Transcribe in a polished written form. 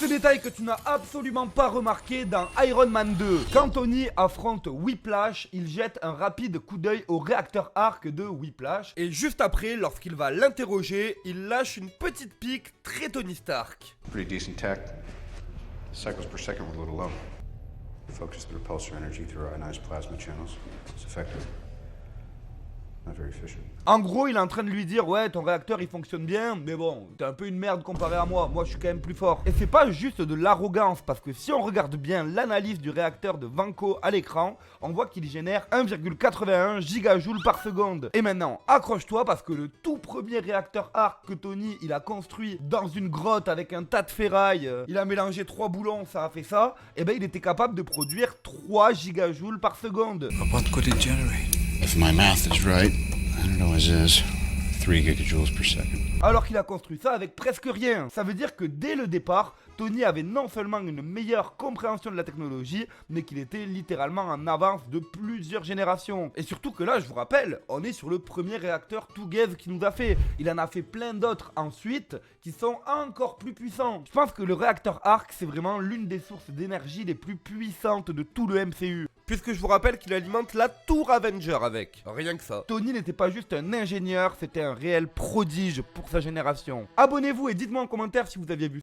détail que tu n'as absolument pas remarqué dans Iron Man 2. Quand Tony affronte Whiplash, il jette un rapide coup d'œil au réacteur arc de Whiplash. Et juste après, lorsqu'il va l'interroger, il lâche une petite pique très Tony Stark. Pretty decent tech. Cycles per second were a little low. Focus the repulsor energy through ionized plasma channels. It's effective. Not very efficient. En gros, il est en train de lui dire ouais, ton réacteur il fonctionne bien, mais bon, t'es un peu une merde comparé à moi. Moi, je suis quand même plus fort. Et c'est pas juste de l'arrogance, parce que si on regarde bien l'analyse du réacteur de Vanko à l'écran, on voit qu'il génère 1,81 gigajoules par seconde. Et maintenant, accroche-toi parce que le tout premier réacteur arc que Tony il a construit dans une grotte avec un tas de ferraille, il a mélangé 3 boulons, ça a fait ça. Et ben, il était capable de produire 3 gigajoules par seconde. What could it generate? If my math is right, I don't know as is 3 gigajoules per second. Alors qu'il a construit ça avec presque rien. Ça veut dire que dès le départ, Tony avait non seulement une meilleure compréhension de la technologie, mais qu'il était littéralement en avance de plusieurs générations. Et surtout que là, je vous rappelle, on est sur le premier réacteur Tougez qu'il nous a fait. Il en a fait plein d'autres ensuite qui sont encore plus puissants. Je pense que le réacteur arc, c'est vraiment l'une des sources d'énergie les plus puissantes de tout le MCU. Puisque je vous rappelle qu'il alimente la tour Avenger avec. Rien que ça. Tony n'était pas juste un ingénieur, c'était un réel prodige pour sa génération. Abonnez-vous et dites-moi en commentaire si vous aviez vu